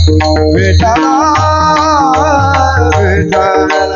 विठ्ठला विठ्ठल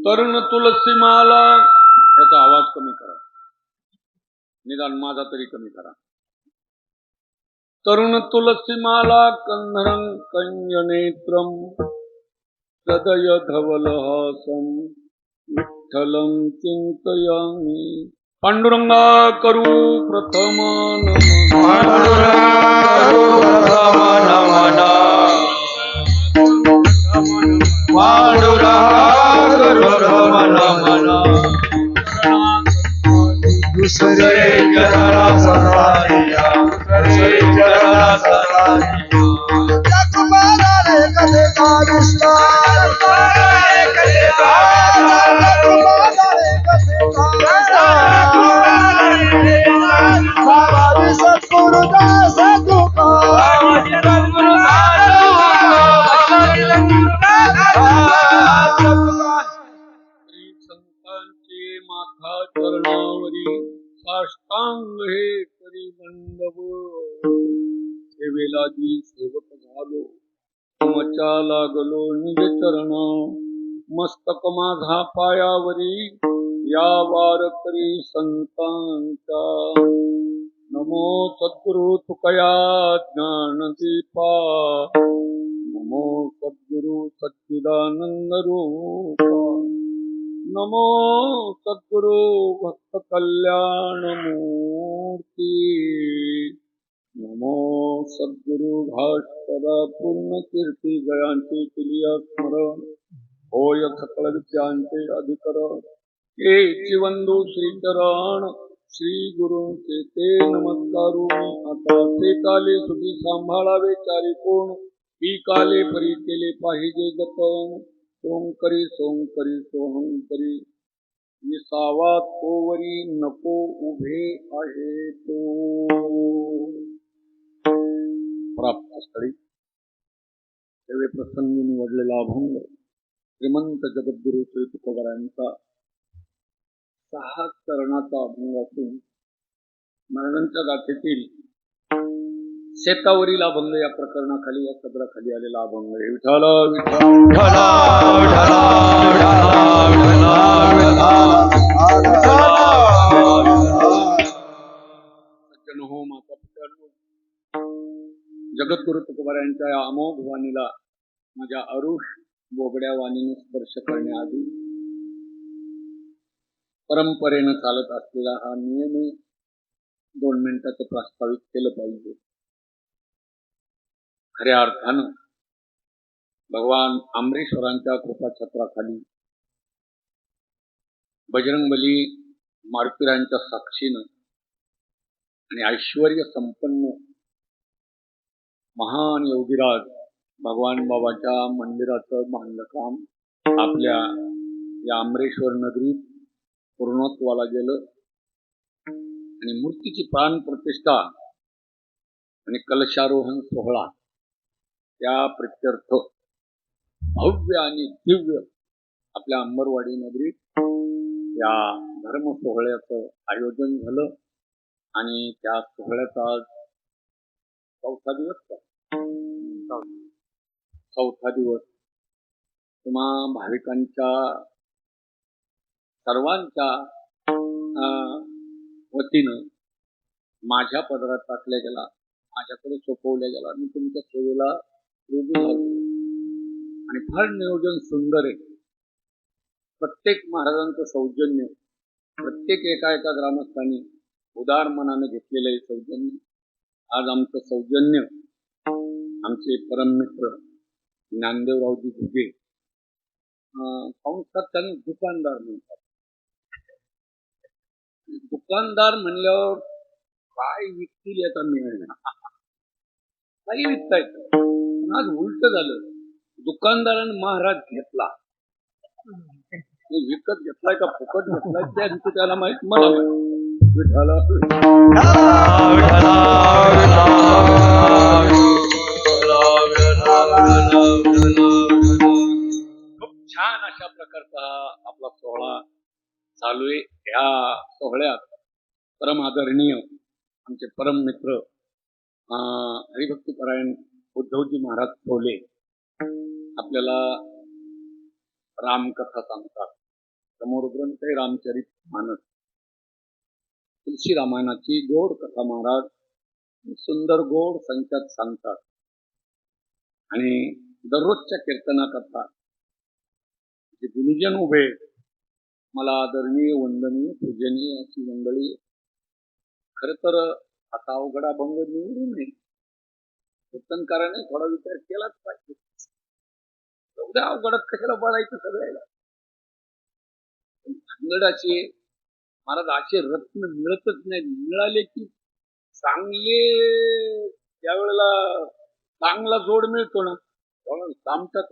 तरुण तुलसी माला, याचा आवाज कमी करा, निदान माझा तरी कमी करा. तरुण तुलसी माला कंधरं कंजनेत्रं हृदय धवलहासं विठ्ठलं चिंतयामि. पांडुरंगा करू प्रथम साष्टांग हे करी दंडव. सेवेलाजी सेवक झालो, तुमच्या लागलो निज चरण. मस्तक माझा पायावरी या वार करी संतांच्या. नमो सद्गुरु तुकया ज्ञानदीपा, नमो सद्गुरु सच्चिदानंद रूपा, नमो सद्गुरु भक्त कल्याण मूर्ती, नमो सद्गुरु भास्कर पूर्ण कीर्ती. जयांचे केलिया स्मरण, होय सकळ विद्यांचे अधिकरण. हे चिवंदू श्रीचरण श्री गुरूंचे ते नमस्कारू. आता ते काले सुधी सांभाळावे चारी कोण, ही काले परी केले पाहिजे जतन. सोंकरी सोंकरी सोहंकरी, विसावा तोवरी नको उभे आहे तो. प्राप्त स्थळी सेवे प्रसंगी निवडलेला अभंग श्रीमंत जगद्गुरु श्री तुकोबारायांचा 6 चरणाचा अभंग असून मरणांच्या गाथेतील शेतावरील अभंग या प्रकरणाखाली, या सदराखाली आलेला अभंग. विठ्ठल विठ्ठल सज्जन हो, माता पित्यानो, जगद्गुरु तुकोबारायांच्या या अमोघ वाणीला माझ्या अरुष बोबड्या वाणीने स्पर्श करण्याआधी परंपरेनं चालत असलेला हा नियम 2 मिनिटाचं प्रास्ताविक केलं पाहिजे. खऱ्या अर्थानं भगवान अमरेश्वरांच्या कृपाछत्राखाली बजरंगबली मारुतीरायांच्या साक्षीनं आणि ऐश्वर्य संपन्न महान योगीराज भगवान बाबाच्या मंदिराचं बांधकाम आपल्या या अमरेश्वर नगरीत पूर्णत्वाला गेलं आणि मूर्तीची प्राण प्रतिष्ठा आणि कलशारोहण सोहळा या प्रित्यर्थ भव्य आणि दिव्य आपल्या अंबरवाडी नगरीत या धर्म सोहळ्याचं आयोजन झालं आणि त्या सोहळ्याचा आज चौथा दिवस तुम्हा भाविकांच्या सर्वांच्या वतीनं माझ्या पदरात टाकल्या गेला, माझ्याकडे सोपवल्या गेला. मी तुमच्या सेवेला रुजू झालो आणि फार नियोजन सुंदर आहे. प्रत्येक महाराजांचं सौजन्य, प्रत्येक एका ग्रामस्थांनी उदार मनाने घेतलेलं आहे सौजन्य. आज आमचं सौजन्य आमचे परममित्र ज्ञानदेवरावजी घुगे संस्थात त्यांनी दुकानदार म्हणतात. दुकानदार म्हणल्यावर काय विकतील याचा निर्णय काही विकता येतं. आज उलट झालं, दुकानदाराने महाराज घेतला. विकत घेतलाय का फुकट घेतलाय त्यांचं त्याला माहित, मला खूप छान अशा प्रकारचा आपला सोहळा चालू आहे. ह्या सोहळ्यात परम आदरणीय आमचे परम मित्र हरिभक्तीपरायण उद्धवजी महाराज ठोले आपल्याला रामकथा सांगतात. समोर ग्रंथ आहे रामचरित मानस. तुलसी रामायणाची गोड कथा महाराज सुंदर गोड संख्यात सांगतात आणि दररोजच्या कीर्तना करतात. जे गुरुजन उभे, मला आदरणीय वंदनीय पूजनीय अशी मंडळी, खर तर आता अवघड अभंग निवडू नये. कीर्तनकाराने थोडा विचार केलाच पाहिजे. एवढ्या अवघडात कशाला बोलायचं सगळ्याला. भानगडाचे महाराज असे रत्न मिळतच नाही. मिळाले की चांगले, त्यावेळेला चांगला जोड मिळतो ना, सामटाच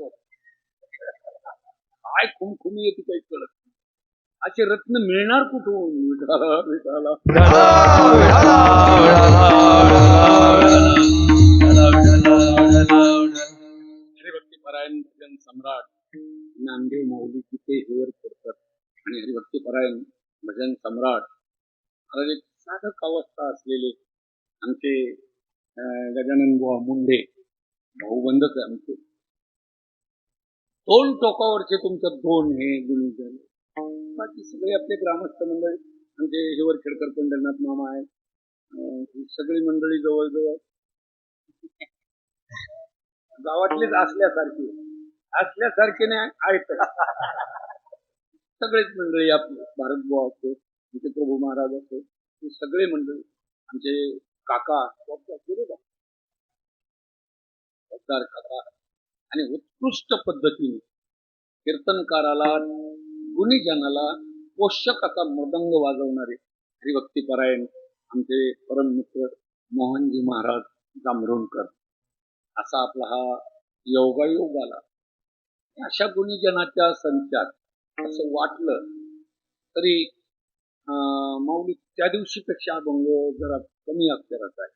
काय खुमखुमी येते काही कळत. असे रत्न मिळणार कुठून? हरिभक्तीपरायण भजन सम्राट ज्ञानदेव माऊली तिथे हेवर करतात आणि हरिभक्तीपरायण भजन सम्राट महाराज एक साधक अवस्था असलेले आमचे गजानन बुवा मुंडे भाऊबंदच आहे आमचे. दोन टोकावरचे तुमच्या दोन हे गुरुजन, बाकी सगळे आपले ग्रामस्थ मंडळी, म्हणजे हेवर खेडकर पंढरनाथ मामा आहे, सगळी मंडळी जवळजवळ गावातलीच असल्यासारखे नाही आहेत. सगळेच मंडळी आपले भारत बुवा असतो, आमचे प्रभू महाराज असतो, हे सगळे मंडळी आमचे काका काका आणि उत्कृष्ट पद्धतीने कीर्तनकाराला गुणीजनाला पोषक असा मृदंग वाजवणारे हरिभक्तीपरायण आमचे परम मित्र मोहनजी महाराज जांभरुणकर. असा आपला हा योगायोग आला. अशा गुणीजनाच्या संचात असं वाटलं तरी माऊली त्या दिवशीपेक्षा अभंग जरा कमी अक्षराचा आहे.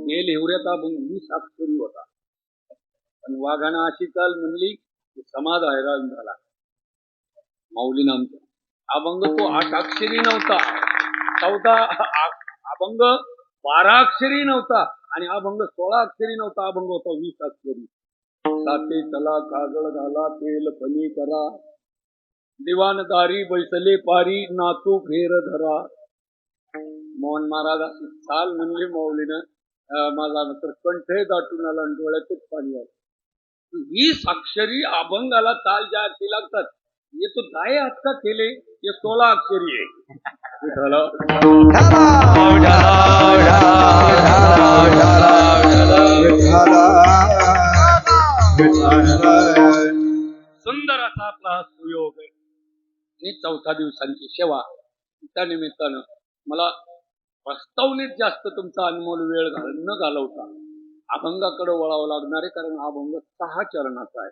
मेल एवढ्याचा अभंग 20 अक्षरी होता, पण वाघानं अशी चाल म्हणली की समाज हैराण झाला. माऊलीनं आमचा अभंग तो 8 अक्षरी नव्हता, 14 अभंग 12 अक्षरी नव्हता आणि अभंग 16 अक्षरी नव्हता. अभंग होता 20 अक्षरी. साते चला कागळ घाला तेल फली करा, दिवाणदारी बैसले पारी नातू फेर धरा. मोहन महाराज अशी चाल म्हणली माऊलीनं, माझा तर कंठ दाटून आला आणि डोळ्यातच पाणी आलं. 20 अक्षरी अभंगाला ताल ज्या अर्थी लागतात, ये तो दाए हात का केले, ये 16 अक्षरी आहे. सुंदर असा आपला सुयोग आहे आणि 14 दिवसांची सेवा. त्या निमित्तानं मला प्रस्तावनेत जास्त तुमचा अनमोल वेळ न घालवता अभंगाकडे वळावं लागणार आहे, कारण अभंग 6 चरणाचा आहे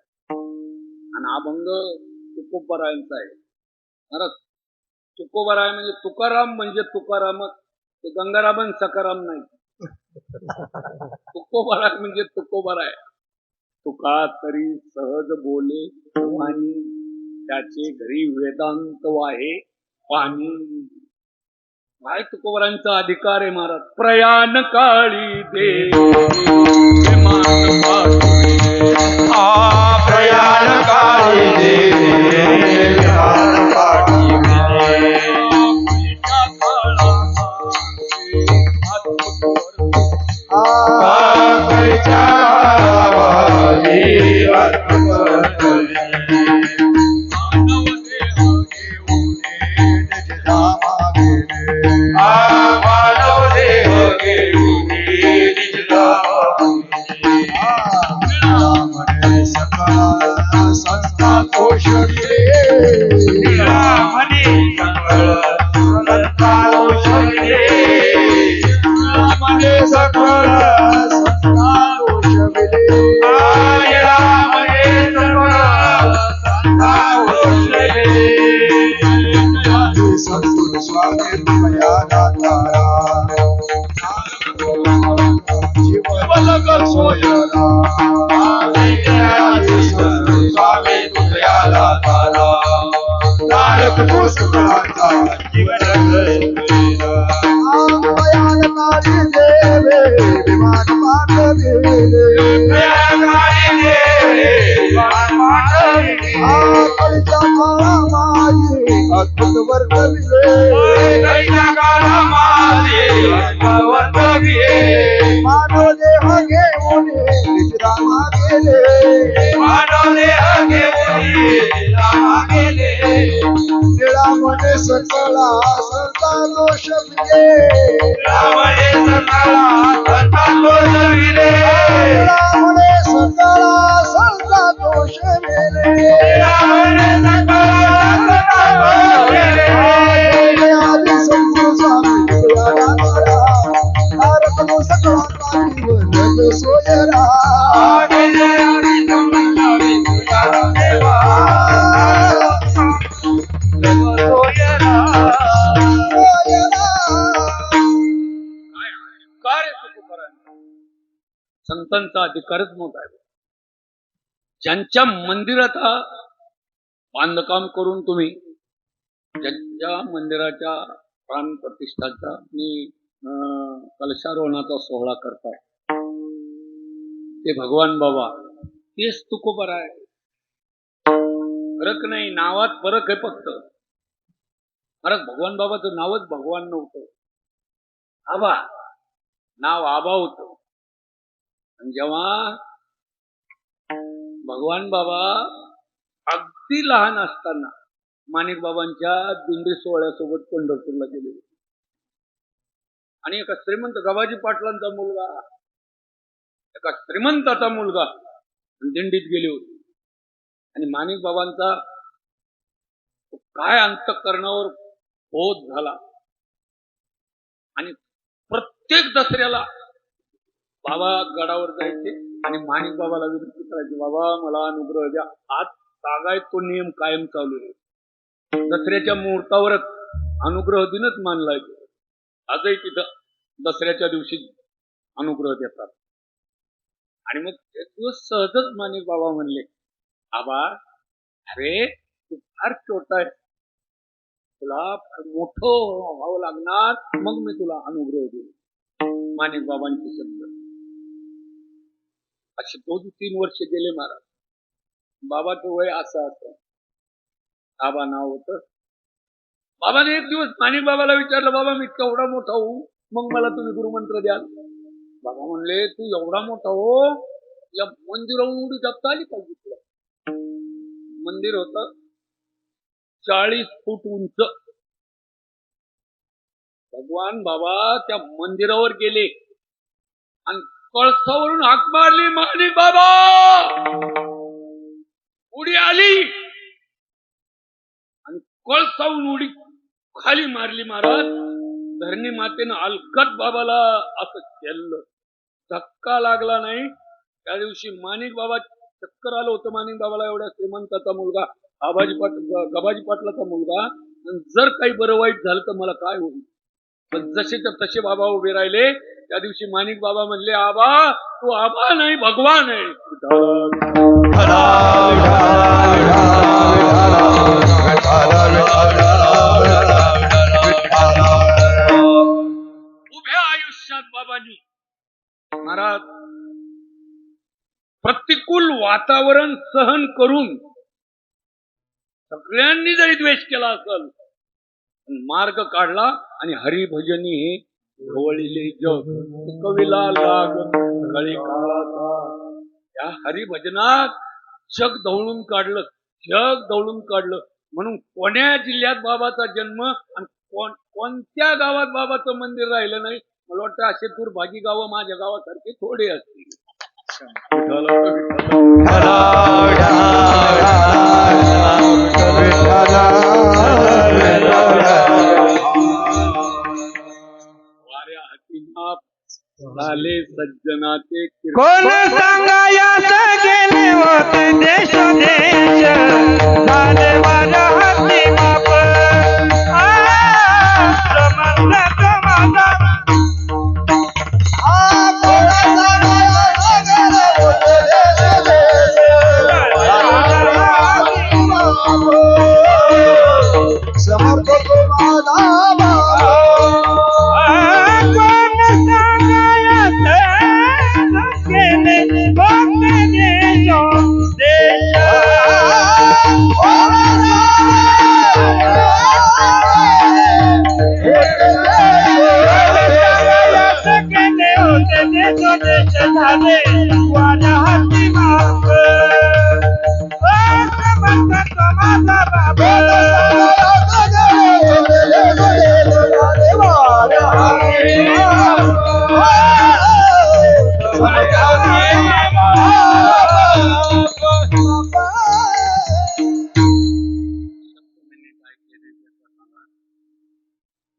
आणि अभंग तुकोबारायांचा आहे. महाराज तुकोबाराय म्हणजे तुकाराम, म्हणजे तुकारामच, ते गंगारामन सकाराम नाही. तुकोबाराय म्हणजे तुकोबाराय. तुका तरी सहज बोले वाणी, त्याचे घरी वेदांत वाहे, पाणी. काय तुकोबरांचा अधिकार आहे महाराज. प्रयाण काळी दे विमान पाठविले. प्रयाण काळी देवी विमान पाठविले. आकळीच्या आवाजी आत्मपरतले. मानव देह घेऊन निज धामा गेले. सकळ संस्था पोषविले. म्हणे सकळ संस्था पोषविले. म्हणे सकळ संस्था पोषविले. म्हणे सकळ संस्था पोषविले. सद्गुरु स्वामी तुमया दातारा. जीवन सोयरा. सद्गुरु स्वामी तुमया दातारा. तारक तो सकळाचा जीवन सोयरा. प्रयाणकारी देवे विमान पाठविले. प्रयाणकारी देवे विमान पाठविले. आकळीच्या काळामाई अद्भुत वर्तविले. आकळीच्या काळामाई अद्भुत वर्तविले. मानव देह घेऊन निज धामा गेले. मानव देह घेऊन निज धामा गेले. निळामणे सकळा संता दोष विले. निळामणे सकळा संता दोष विले. निळामणे सकळा संता दोष विले. निळामणे सकळा संता दोष विले. आदि सद्गुरु स्वामी तुमया दातारा. तारक तो सकळाचा जीवन सोयरा. आदि सद्गुरु स्वामी तुमया देवा. संतांचा अधिकारच मोठा आहे. ज्यांच्या मंदिरात बांधकाम करून तुम्ही ज्यांच्या मंदिराच्या प्राण प्रतिष्ठाचा आणि कलशारोहणाचा सोहळा करताय ते भगवान बाबा, तेच तुकोबर आहे. फरक नाही, नावात फरक आहे फक्त. महाराज भगवान बाबाचं नावच भगवान नव्हतं, आबा नाव आबा होतं. आणि जेव्हा भगवान बाबा अगदी लहान असताना माणिक बाबांच्या दिंडी सोहळ्यासोबत पंढरपूरला गेले होते. आणि एका श्रीमंत गबाजी पाटलांचा मुलगा, एका श्रीमंताचा मुलगा दिंडीत गेले होते. आणि माणिक बाबांचा काय अंतःकरणावर बोध झाला. आणि प्रत्येक दसऱ्याला बाबा गडावर जायचे आणि माणिक बाबाला विनंती करायचे, बाबा मला अनुग्रह द्या. आज तागायत तो नियम कायम चालू आहे. दसऱ्याच्या मुहूर्तावरच अनुग्रह दिनच मानलाय. आजही तिथं दसऱ्याच्या दिवशी अनुग्रह देतात. आणि मग एक दिवस सहजच माणिक बाबा म्हणले, आबा अरे तू फार छोटा आहे, तुला मोठं व्हावं लागणार, मग मी तुला अनुग्रह देईन. माणिक बाबांचे शब्द. असे 2-3 वर्ष गेले महाराज. बाबाचं वय असं आबा नाव होतं. बाबाने एक दिवस माणिक बाबाला विचारलं, बाबा मी केवढा मोठा होऊ मग मला तुम्ही गुरुमंत्र द्याल? बाबा म्हणले, तू एवढा मोठा हो, या मंदिरावरून उडी टाकता आली पाहिजे तुला. मंदिर होतं 40 फूट उंच. भगवान बाबा त्या मंदिरावर गेले आणि कळसावरून हाक मारली, माणिक बाबा. उडी आली आणि कळसावरून उडी खाली मारली महाराज. धरणी मातेनं अलगत बाबाला असं केलं, धक्का लागला नाही. त्या दिवशी माणिक बाबा चक्कर आलं होतं माणिक बाबाला. एवढ्या श्रीमंताचा मुलगा, गबाजी पाटलाचा मुलगा, जर काही बरं वाईट झालं तर मला काय होईल. पण जसे तर तसे बाबा उभे राहिले. त्या दिवशी माणिक बाबा म्हणले, आबा तू आबा नाही भगवान आहे. विठ्ठल प्रतिकूल वातावरण सहन करून सगळ्यांनी जरी द्वेष केला असेल पण मार्ग काढला आणि हरिभजनी हे ढवळले जग कवीला लाग गळी काळाचा. या हरिभजनात जग ढवळून काढलं, जग ढवळून काढलं. म्हणून कोण्या जिल्ह्यात बाबाचा जन्म आणि कोणत्या गावात बाबाचं मंदिर राहिलं नाही. मला वाटतं असे दुर्भागी गावं माझ्या गावासारखे थोडे असतील. वाऱ्या हाती माप झाले सज्जनाचे कोण सांगायास गेले होते देश देश झाले माझ्या हाती माप समजत माझा समर्थ तुम्हाला कोण सांगायास गेले होते देश गेले होते देश झाले माझ्या हाती माप समजत माझा बाबा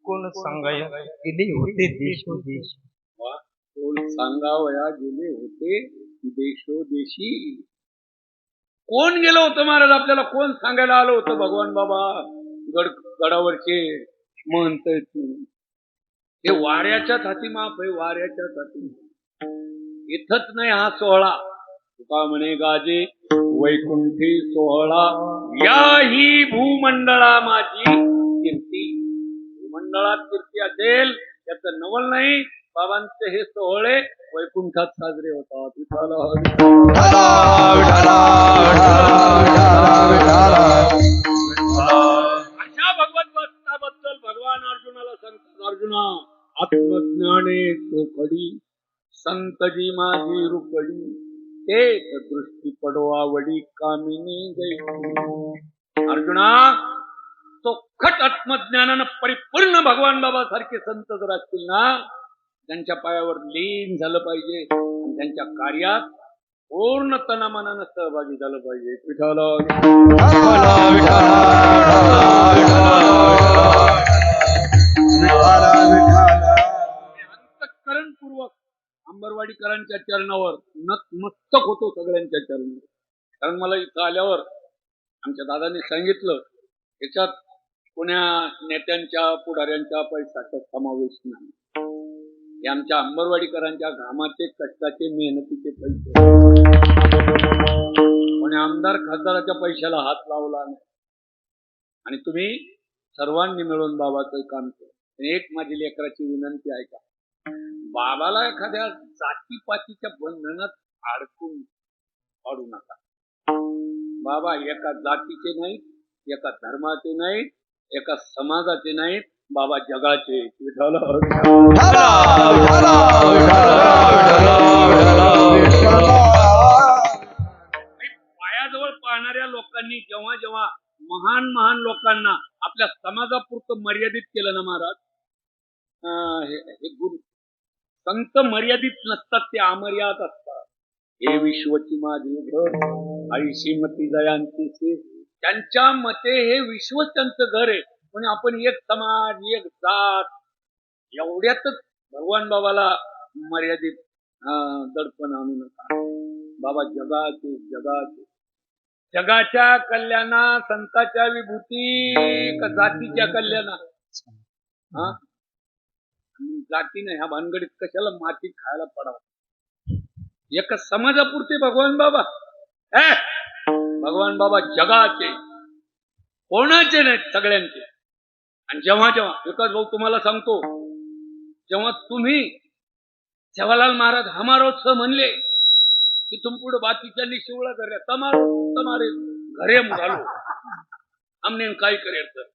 कोण सांगाया गेले होते देश देश कोण सांगावया गेले होते देशोदेशी. कोण गेलं होतं महाराज आपल्याला? कोण सांगायला आलं होतं? भगवान बाबा गडावरचे महंत हे वाऱ्याच्याच हाती माप आहे, वाऱ्याच्याच हाती. इथंच नाही हा सोहळा, तुका म्हणे गाजे वैकुंठी सोहळा या ही भूमंडळा माझी कीर्ती. भूमंडळात कीर्ती असेल त्याचं नवल नाही. बाबांचे हे सोहळे वैकुंठात साजरे होतात. अशा भगवत भक्ताबद्दल भगवान अर्जुनाला सांगतात, अर्जुना आत्मज्ञाने सोखडी संतजी माझी रुपडी तेच दृष्टी पडवावडी कामिनी गई. अर्जुना चोखट आत्मज्ञानानं परिपूर्ण भगवान बाबा सारखे संत जर असतील ना, त्यांच्या पायावर लीन झालं पाहिजे आणि त्यांच्या कार्यात पूर्ण तनामनानं सहभागी झालं पाहिजे. अंतःकरणपूर्वक अंबरवाडीकरांच्या चरणावर नतमस्तक होतो, सगळ्यांच्या चरणावर. कारण मला इथं आल्यावर आमच्या दादांनी सांगितलं याच्यात कोण्या नेत्यांच्या पुढाऱ्यांच्या पैशाचा समावेश नाही. हे आमच्या अंबरवाडीकरांच्या घामाचे कष्टाचे मेहनतीचे पैसे. कोणी आमदार खासदाराच्या पैशाला हात लावला नाही. आणि तुम्ही सर्वांनी मिळून बाबाचं काम केलं. एक माझी लेकराची विनंती आहे का, बाबाला एखाद्या जातीपातीच्या बंधनात अडकून पाडू नका. बाबा एका जातीचे नाहीत, एका धर्माचे नाहीत, एका समाजाचे नाहीत, बाबा जगाचे. पायाजवळ पाहणाऱ्या लोकांनी जेव्हा जेव्हा महान महान लोकांना आपल्या समाजापुरतं मर्यादित केलं ना महाराज, हे गुरु संत मर्यादित नसतात, ते अमर्याद असतात. हे विश्वची माझी घर आई श्रीमती दयांती, त्यांच्या मते हे विश्व त्यांचं घर आहे. पण आपण एक समाज एक जात एवढ्यातच भगवान बाबाला मर्यादित दडपण आणू नका. बाबा जगाचे जगाचे जगाच्या कल्याणा संतांच्या विभूती का जातीच्या कल्याणा? जातीने ह्या भानगडीत कशाला माती खायला पडावं? एका समाजापुरते भगवान बाबा, भगवान बाबा जगाचे, कोणाचे नाहीत, सगळ्यांचे. आणि जेव्हा जेव्हा विकास भाऊ तुम्हाला सांगतो, जेव्हा तुम्ही सेवालाल महाराज हमारा उत्सव म्हणले, तिथून पुढे बाकीच्यांनी शिवळा धरल्या तमारे घरे घालू आमने काय करेल तर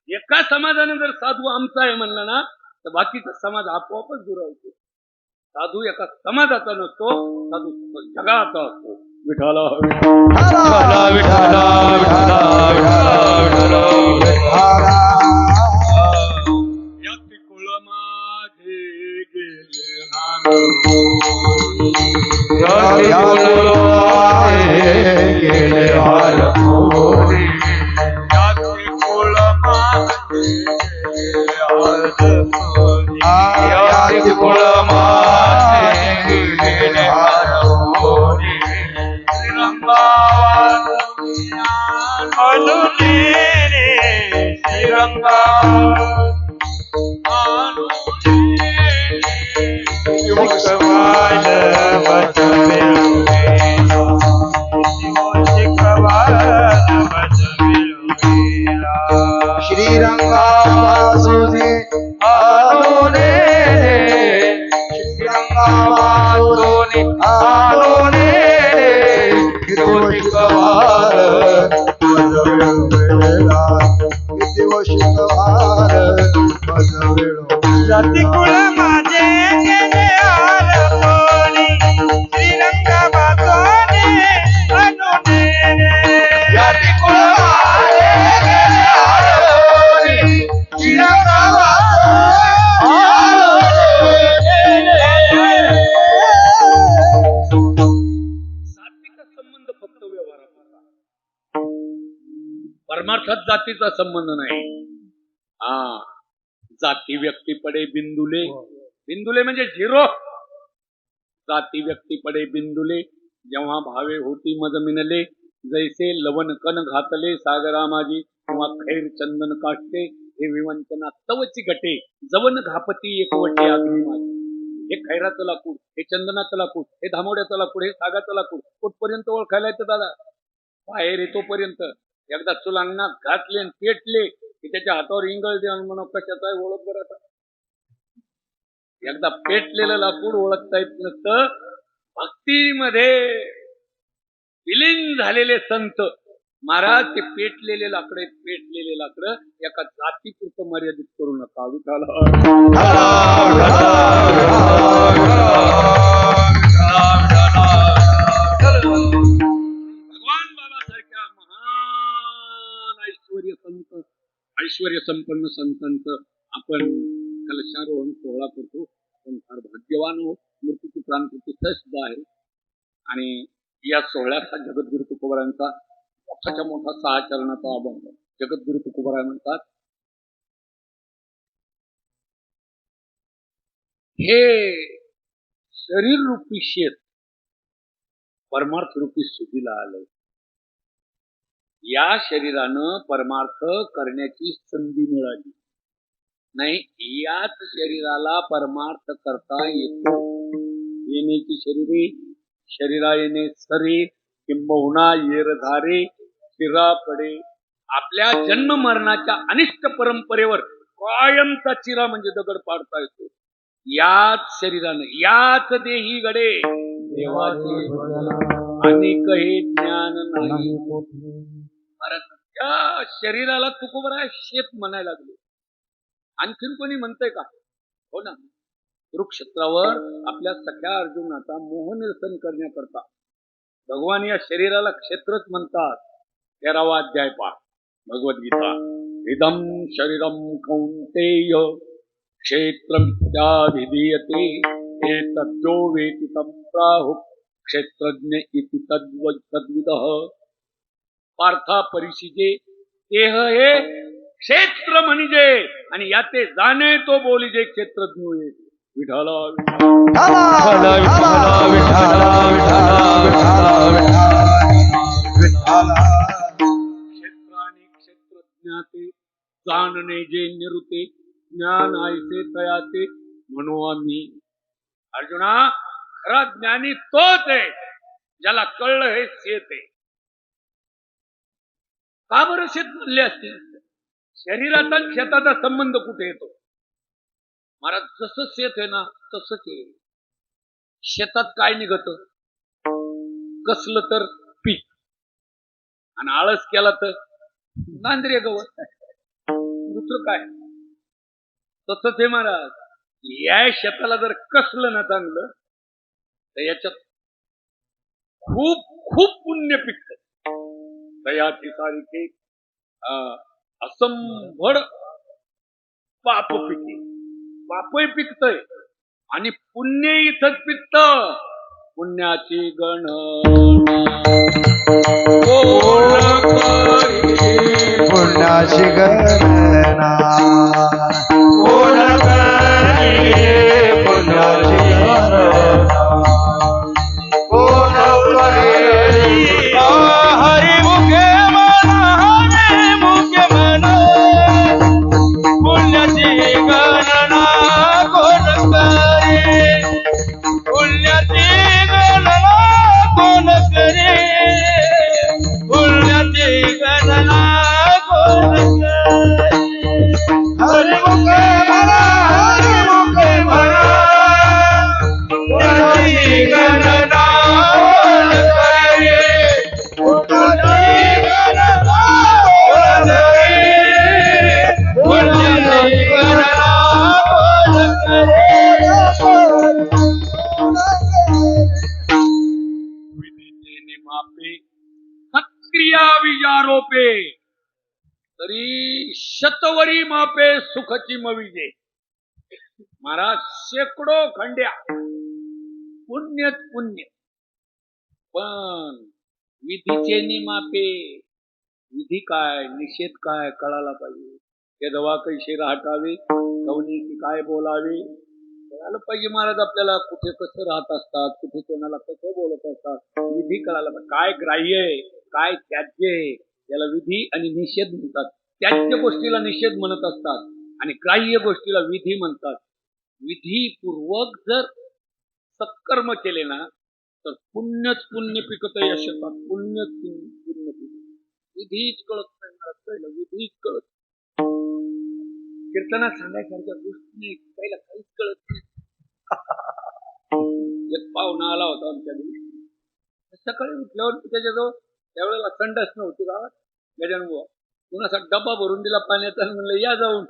एका समाजाने जर साधू आमचा आहे म्हणलं ना तर बाकीचा समाज आपोआपच दुरावतो. साधू एका समाजाचा नसतो, साधू जगाचा असतो. विठाला विठाला विठाला विठाला विठाला विठाला याती कुळ माझे गेले श्रीरंगा वासुदे आलोने श्रीरंगा वासुदे आलोने शिकवार शिकवार जाती कुळ माझे गेले आरतोनी श्रीरंगा बाजोने अनुने जाती कुळ माझे गेले आरतोनी श्रीरंगा जातीचा संबंध फक्त व्यवहाराचा, परमार्थात जातीचा संबंध नाही. हा जाती व्यक्ती पडे बिंदुले, बिंदुले म्हणजे झिरो. जाती व्यक्ती पडे बिंदुले जेव्हा भावे होती मज मिनले, जैसे लवन कन घातले सागरा माझी किंवा खैर चंदन काष्टे, हे विवंचना तवची घटे जवन घापती एकवटे अग्नी माझी. हे खैराचं लाकूड, हे चंदनाचं लाकूड, हे धामोड्याचं लाकूड, हे सागाचं लाकूड कुठपर्यंत ओळखायला येतं दादा? बाहेर येतोपर्यंत. एकदा चूल अंगणात घातले आणि पेटले की त्याच्या हातावर इंगळ दे म्हणून कशाचा आहे ओळख बरं. एकदा पेटलेलं लाकूड ओळखता येत नसतं. भक्तीमध्ये विलीन झालेले संत महाराज ते पेटलेले लाकडं एका जातीपुरतं मर्यादित करू नका. विठाला भगवान बाबासारख्या महान ऐश्वर्य संपन्न संतांचं आपण कलशारोहण सोहळा करतो. आपण फार भाग्यवान आहोत. मूर्तीची प्राणप्रतिष्ठा सुद्धा आहे आणि या सोहळ्यात जगद्गुरु तुकोबारायांचा मोठाच्या मोठा 6 चरणाचा अभंग जगद्गुरु तुकोबाराय म्हणतात. हे शरीर रूपी शेत परमार्थ रूपी सुधीला आलंय. या शरीरानं परमार्थ करण्याची संधी मिळाली नाही. याच शरीराला परमार्थ करता येतो. येण्याची शरीरे शरीरा येणे सरे किंबहुना येरधारे शिरा पडे. आपल्या जन्म मरणाच्या अनिष्ट परंपरेवर कायमचा चिरा म्हणजे दगड पाडता येतो. याच शरीरानं याच देही गडे देवाचे अनेक हे ज्ञान नाही. त्या शरीराला तुकोबाराय शेत म्हणायला लागले. आणखीन कोणी म्हणतंय का? हो ना. कुरुक्षेत्रावर आपल्या सख्या अर्जुनाचा मोहनिरसन करण्याकरता भगवान या शरीराला क्षेत्रच म्हणतात. 13वा अध्याय पहा भगवद्गीता. इदं शरीरं कौन्तेय क्षेत्रमित्याभिधीयते एतद्यो वेति तं प्राहुः क्षेत्रज्ञ इति तद्विदः. पार्था परिशिजे देह हे क्षेत्र म्हणजे आणि याते जाणे तो बोलिजे क्षेत्रज्ञ होय. विठाला विठाला विठाला विठाला विठाला क्षेत्र आणि क्षेत्रज्ञाते जाणणे जे निरुते ज्ञान आयसे तयाते म्हणू आम्ही. अर्जुना खरा ज्ञानी तोच आहे ज्याला कळलं हे शेत आहे. का बरं शेत म्हणले असतील? शरीराचा शेताचा संबंध कुठे येतो? महाराज जसं शेत आहे ना तसंच आहे. शेतात काय निघत, कसलं तर पीक, आणि आळस केला तर नांद्रे गवत, दुसरं काय. तसंच हे महाराज, या शेताला जर कसलं ना चांगलं तर याच्यात खूप खूप पुण्य पिकत. दयाची सारिके असंभड पाप पिके, पापही पिकतय आणि पुण्य इथंच पिकत. पुण्याची गणना कोण करी, पुण्याची गणना कोण करी, पुण्याची गणना कोण करी. हरी मुखे म्हणा, हरी मुखे म्हणा, पुण्याची गणना कोण करी, पुण्याची गणना कोण करी, पुण्याची गणना कोण करी. हरी मुखे म्हणा, हरी मुखे म्हणा, पुण्याची गणना कोण करी, पुण्याची गणना कोण करी, पुण्याची गणना कोण करी. विधीचे मापे सक्रिया विजारोपे, तरी शतवरी मापे सुखची मविजे. महाराज शेकडो खंड्या पुण्यच पुण्य, पण विधीचे निमापे, विधी काय निषेध काय कळायला पाहिजे. ते दवा कैसे राहटावे, कवनी काय बोलावे कळायला पाहिजे. महाराज आपल्याला कुठे कसं राहत असतात, कुठे कोणाला कसं बोलत असतात, विधी कळायला पाहिजे. काय ग्राह्य आहे, काय त्याज्य आहे, याला विधी आणि निषेध म्हणतात. त्याज्य गोष्टीला निषेध म्हणत असतात आणि ग्राह्य गोष्टीला विधी म्हणतात. विधीपूर्वक जर सत्कर्म केले ना तर पुण्यच पुण्य पिकत या शेतात, पुण्यच पुण्य पिकत. विधीच कळत नाही महाराज, पहिलं विधीच कळत. कीर्तनात सांगायसारख्या गोष्टी नाही, पहिला काहीच कळत नाही. एक पाहुणा आला होता आमच्या घरी, सकाळी उठल्यावर त्याच्याजवळ त्यावेळेला संडास नव्हती गावात, गजानन बुवा पुन्हा असा डब्बा भरून दिला पाण्याचा आणि म्हणलं या जाऊन.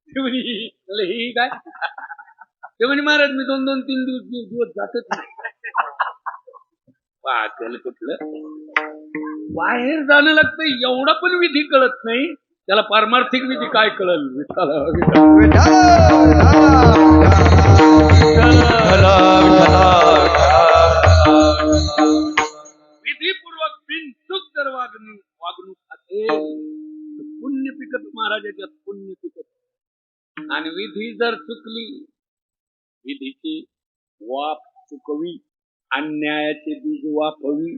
ते म्हणे ही काय, ते म्हणे महाराज मी 2-3 दिवस जातच नाही. पागल कुठलं, बाहेर जाणं लागतं एवढा पण विधी कळत नाही, त्याला पारमार्थिक विधी काय कळल. विठाला विधीपूर्वक बिनचूक जर वागणूक असेल पुण्य पिकत, महाराजाच्या पुण्य पिकत. आणि विधी जर चुकली, विधीची वाफ चुकवी, अन्यायाचे बीज वाफवी,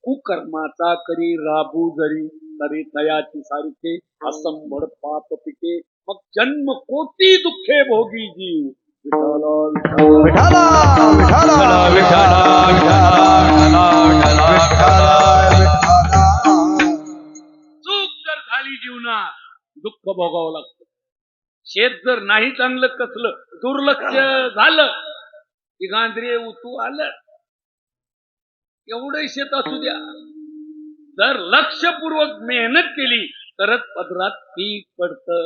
कुकर्माचा करी राबू जरी, तरी तयाची सारखे असंभड पाप पिके. मग जन्म कोटी दुःखे भोगी जीव. विठाला विठाला विठाला विठाला विठाला विठाला. चूक जर झाली जीवनात दुःख भोगावं लागतं. शेत जर नाही चांगलं कसलं दुर्लक्ष झालं की गांधरे उतू आलं, एवढं शेत असू द्या, जर लक्षपूर्वक मेहनत केली तरच पदरात पीक पडतं.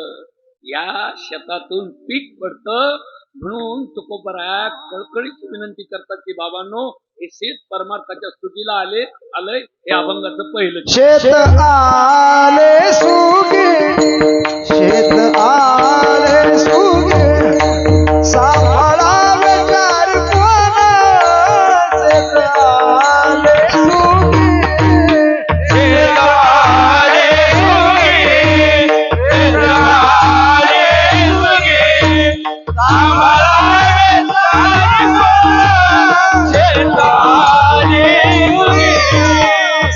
या शेतातून पीक पडतं. म्हणून तुकोबराया कळकळीची विनंती करतात की बाबांनो, हे शेत परमार्थाच्या स्तुतीला आलंय. हे अभंगाचं पहिलं शेत आले सुगे, शेत आले सुगे, सांभाळावे चार कोण, शेत आले सुगे, शेत आले सुगे, शेत आले सुगे, सांभाळावे चार कोण, शेत आले सुगे,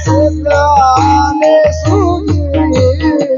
शेत आले सुगे.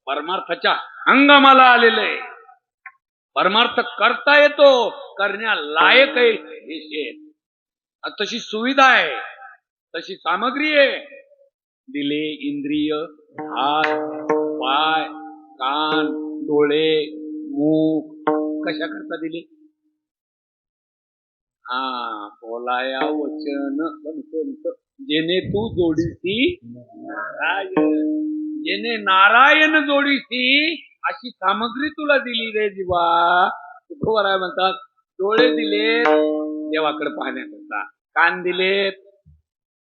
परमार्थाच्या हंगामाला आलेलं आहे. परमार्थ करता येतो, करण्या लायक आहे हे शेत. तशी सुविधा आहे, तशी सामग्री आहे. दिले इंद्रिय, हात, पाय, कान, डोळे, मुख कशा करता दिले? बोलाया वचन संत, जेने तू जोडीसी नारायण, जेने नारायण जोडीसी अशी सामग्री तुला दिली रे जीवा. तुकोबाराय म्हणतात, डोळे दिलेत देवाकडे पाहण्याकरता, कान दिलेत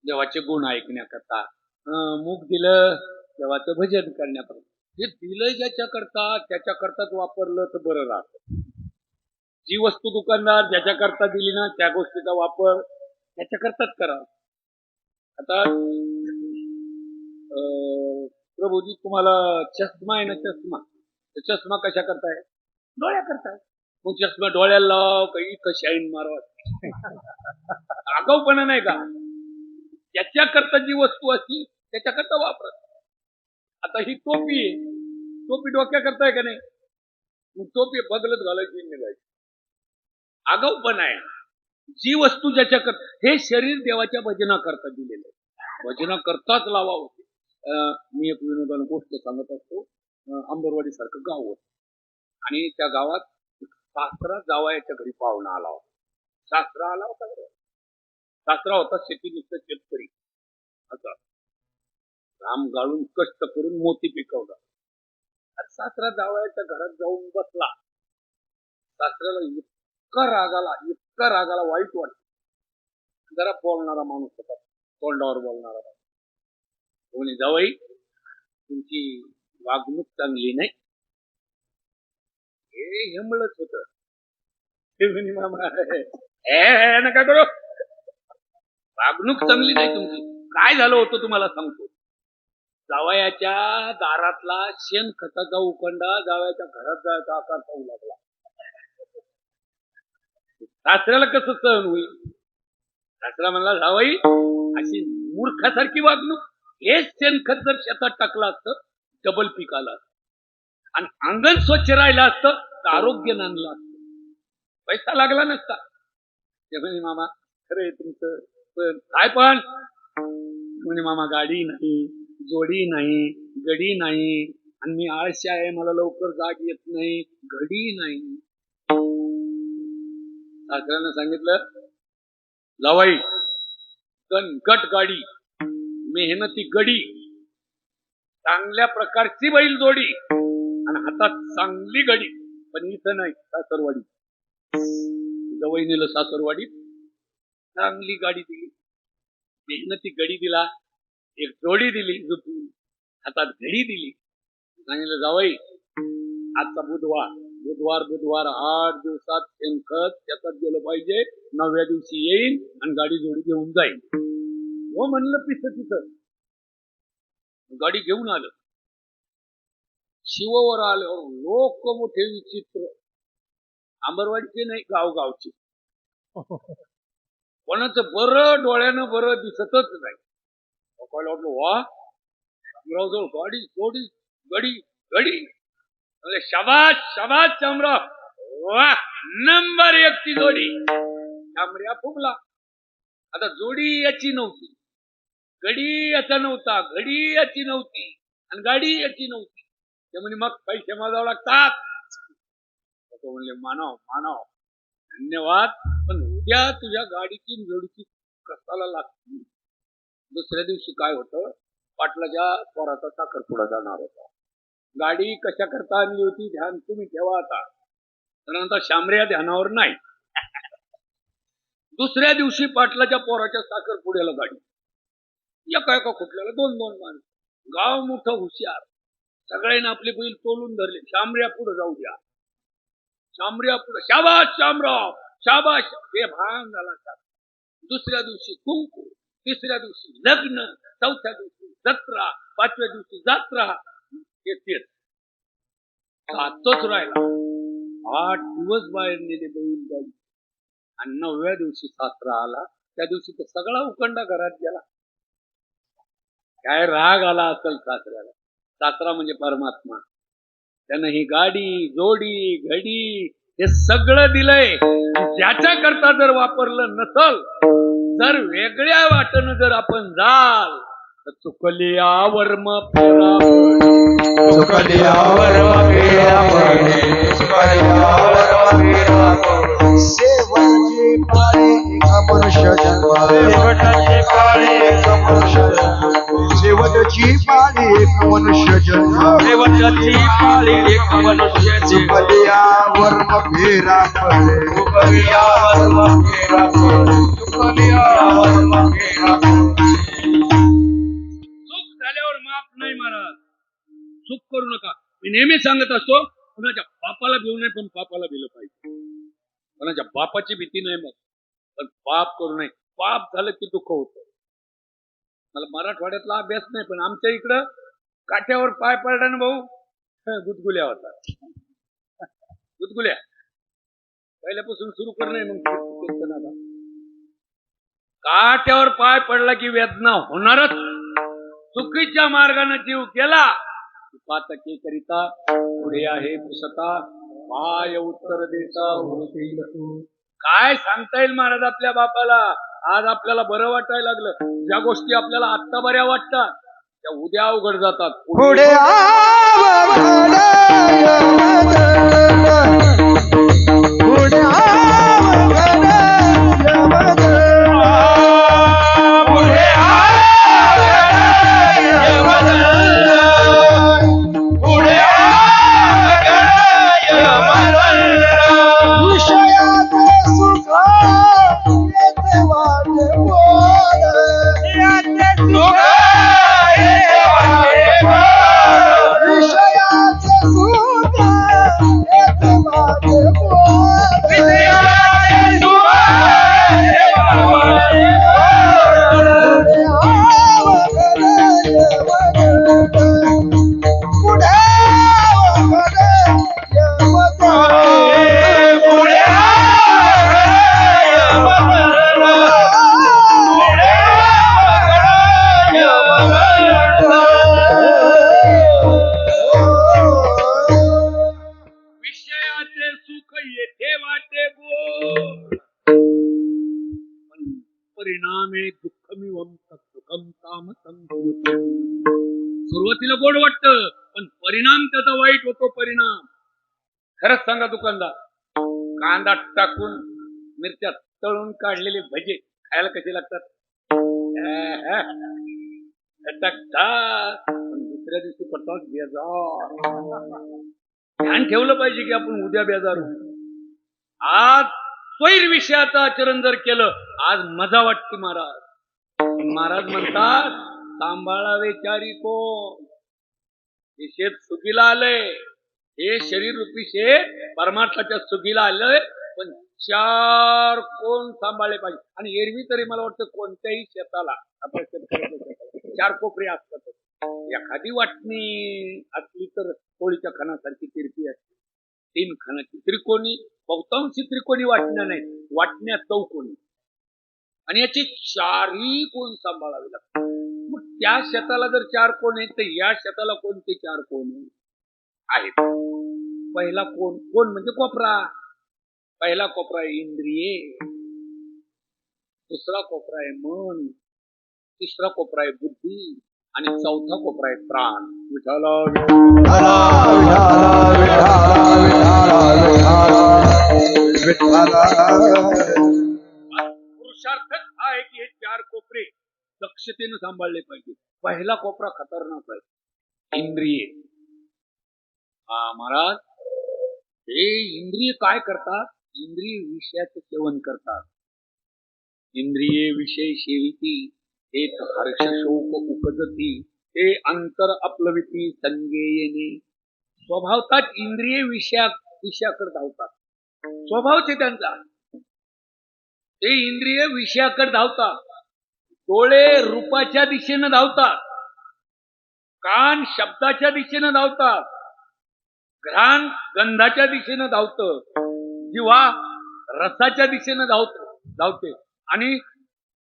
देवाचे गुण ऐकण्याकरता, मुख दिलं देवाचं भजन करण्याकरता. हे दिलंय ज्याच्याकरता त्याच्याकरताच वापरलं तर बरं राहतं. जी वस्तू दुकानदार ज्याच्याकरता दिली ना त्या गोष्टीचा वापर त्याच्याकरताच करावा. आता प्रभूजी तुम्हाला चष्मा आहे ना, चष्मा कशा करताय? डोळ्या करताय. मग चष्मा डोळ्याला लाव काही कशाईन मारवा. आगाऊपणा नाही का? त्याच्याकरता जी वस्तू असती त्याच्याकरता वापरत. आता ही टोपी आहे, टोपी डोक्या करताय का नाही? मग टोपी बदलत घालायची निघायची. आगाऊपण आहे. जी वस्तू ज्याच्याकरता, हे शरीर देवाच्या भजना करता दिलेलं आहे, भजना करताच लावावं. मी एक विनोदानं गोष्ट सांगत असतो. अंबरवाडी सारखं गाव होतं आणि त्या गावात सासरा जावयाच्या घरी पाहुणा आला होता. सासरा आला होता, सासरा होता शेतीनिष्ठ शेतकरी. असा राम गाळून कष्ट करून मोती पिकवला. सासरा जावयाच्या घरात जाऊन बसला. सासऱ्याला इतका रागाला वाईट वाटत. जरा बोलणारा माणूस होता, तोंडावर बोलणारा माणूस. कोणी जावई तुमची वागणूक चांगली नाही, हे हेमळच होत. नका करू, वागणूक चांगली नाही तुमची. काय झालं होतं तुम्हाला सांगतो. जावयाच्या दारातला शेण खताचा उकंडा जावयाच्या घरात जायचा आकार पाहू लागला. सासऱ्याला कसं सहन होईल? सासरा म्हणला, जावई अशी मूर्खासारखी वागणूक. हेच शेणखत जर शेतात टाकलं असतं डबल पीक आलं असतं आणि अंगण स्वच्छ राहिलं असतं तर आरोग्य नांदलं असतं, पैसा लागला नसता. ते म्हणे, मामा खरं तुमचं, पण काय पण म्हणे, मामा गाडी नाही, जोडी नाही, गडी नाही आणि मी आळशी आहे, मला लवकर जाग येत नाही, घडी नाही. सासऱ्यानं सांगितलं, जावई गट गाडी, मेहनती गडी, चांगल्या प्रकारची बैल जोडी आणि हातात चांगली गडी, पण इथं नाही, सासरवाडी. जवळीनेलं सासरवाडी चांगली गाडी दिली, मेहनती गडी दिला, एक जोडी दिली जुटून, हातात घडी दिली. सांगितलं, जावई आजचा बुधवार 8 दिवसात शेणखत त्याच्यात गेलं पाहिजे, 9व्या दिवशी येईन आणि गाडी जोडी घेऊन जाईल. हो म्हणलं तिथं गाडी घेऊन आलं. शिववर आलं. लोक मोठे विचित्र, अंबरवाडीचे नाही, गावचे. कोणाचं बरं डोळ्यानं बरं दिसतच नाही. वाटलं, वा शामराव गाडी जोडी गडी गडी, शाबास शामराव, वा नंबर 1 ची जोडी. शामऱ्या फुगला. आता जोडी याची नव्हती, गडी याचा नव्हता, घडी याची नव्हती आणि गाडी याची नव्हती. ते म्हणे मग पैसे मागावं लागतात. म्हणले, मानव धन्यवाद, पण उद्या तुझ्या गाडीची जोडीची कसाला लागते. दुसऱ्या दिवशी काय होतं, पाटलाच्या पोराचा साखरपुडा जाणार होता. गाडी कशा करता आणली होती ध्यान तुम्ही ठेवा. आता त्यानंतर शामऱ्या ध्यानावर नाही. दुसऱ्या दिवशी पाटलाच्या पोराच्या साखरपुड्याला गाडी, एका कुठल्याला 2 माणसं. गाव मोठं हुशार, सगळ्यांना आपले बैल तोलून धरले. शामऱ्या पुढे जाऊ द्या, शामऱ्या पुढे, शाबास शामराव शाबास. बेभान झाला. दुसऱ्या दिवशी कुंकू, तिसऱ्या दिवशी लग्न, चौथ्या दिवशी जत्रा, 5व्या दिवशी जात्रा. येतेच जातच राहिला. 8 दिवस बाहेर नेले बैल गाडी आणि 9व्या दिवशी सासरा आला. त्या दिवशी तर सगळा उकंडा घरात गेला. काय राग आला असेल सासऱ्याला. सासरा म्हणजे परमात्मा. त्यानं ही गाडी जोडी घडी हे सगळं दिलंय. ज्याच्या करता जर वापरलं नसल, जर वेगळ्या वाटेनं जर आपण जाल तर चुकलिया वर्म फेरा शेवटची पाळी एक मनुष्य जन्म शेवटची पाळी एक मनुष्य जन्म चुकलिया वर्म फेरा पडे चूक झाल्यावर माफ नाही महाराज. चूक करू नका. मी नेहमी सांगत असतो, कुणाच्या बापाला भिवू नये पण पापाला भिलं पाहिजे. कोणाच्या बापाची भीती नाही मग, पण पाप करू नये. पाप झालं की दुःख होतं. मला मराठवाड्यातला अभ्यास नाही, पण आमच्या इकडं काठ्यावर पाय पडल्यानं भाऊ गुदगुल्या होता. गुदगुल्या पहिल्यापासून सुरू करणं मग काठ्यावर पाय पडला की वेदना होणारच. चुकीच्या मार्गाने जीव गेला पातके करिता पुढे आहे पुसता पाय उत्तर देता होतील तू. काय सांगता येईल महाराज आपल्या बापाला. आज आपल्याला बरं वाटायला लागलं. ज्या गोष्टी आपल्याला आत्ता बऱ्या वाटतात त्या उद्या अवघड जातात. पुढे सुरुवातीला गोड वाटतं पण परिणाम त्याचा वाईट होतो. परिणाम खरंच सांगा दुकानदार, कांदा टाकून मिरच्या तळून काढलेले भजे खायला कसे लागतात? दुसऱ्या दिवशी पडतात बेजार. ध्यान ठेवलं पाहिजे की आपण उद्या बेजार होऊ. आज स्वैर विषयाचं आचरण जर केलं आज मजा वाटते महाराज. महाराज म्हणतात सांभाळावे चारी कोण. हे शेत सुगीला आलंय, हे शरीर रूपी शेत परमार्थाच्या सुगीला आलंय, पण चार कोण सांभाळले पाहिजे. आणि एरवी तरी मला वाटतं कोणत्याही शेताला आपल्या शेतकऱ्याच्या चार कोपरे असतात. एखादी वाटणी असली तर होळीच्या खानासारखी तिरपी असते. 3 खानाची त्रिकोणी, बहुतांशी त्रिकोणी वाटण्या नाही, वाटण्या चौकोनी. आणि याची 4ही कोण सांभाळावे लागतात. मग त्या शेताला जर 4 कोण आहेत तर या शेताला कोणते 4 कोण आहेत? पहिला कोण, कोण म्हणजे कोपरा. पहिला कोपरा आहे इंद्रिये, दुसरा कोपरा आहे मन, तिसरा कोपरा आहे बुद्धी आणि चौथा कोपरा आहे प्राण. विठाला पुरुषार्थच आहे की हे 4 कोपरे दक्षतेने सांभाळले पाहिजे. पहिला कोपरा खतरनाक आहे, इंद्रिये. महाराज हे इंद्रिय काय करतात? इंद्रिय विषयाचं सेवन करतात. इंद्रिये विषय सेविती हे हर्ष शोक उपजती ते अंतर अपलविती संगेयने. स्वभावतात इंद्रिय विषयाकडे धावतात. स्वभावचे त्यांचा ते इंद्रिय विषयाकडे धावतात. डोळे रूपाच्या दिशेनं धावतात, कान शब्दाच्या दिशेनं धावतात, घ्राण गंधाच्या दिशेनं धावतं, जिव्हा रसाच्या दिशेनं धावते आणि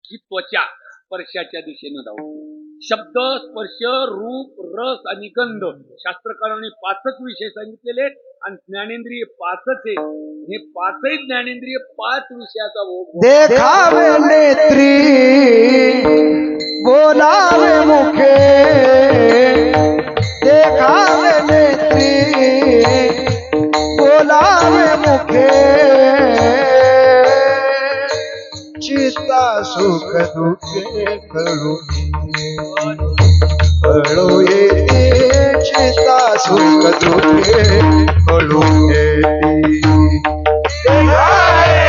ही त्वचा स्पर्शाच्या दिशेनं धावते. शब्द, स्पर्श, रूप, रस आणि गंध. शास्त्रकारांनी 5च विषय सांगितलेले आहेत आणि ज्ञानेंद्रिय 5च आहे. हे 5ही ज्ञानेंद्रिय 5 विषयाचा भोग. देखावे नेत्री बोलावे मुखे देखावे नेत्री बोलावे मुखे चित्ता सुख दुखे कळू कळू येते चित्ता सुख दुखे कळू येते नाही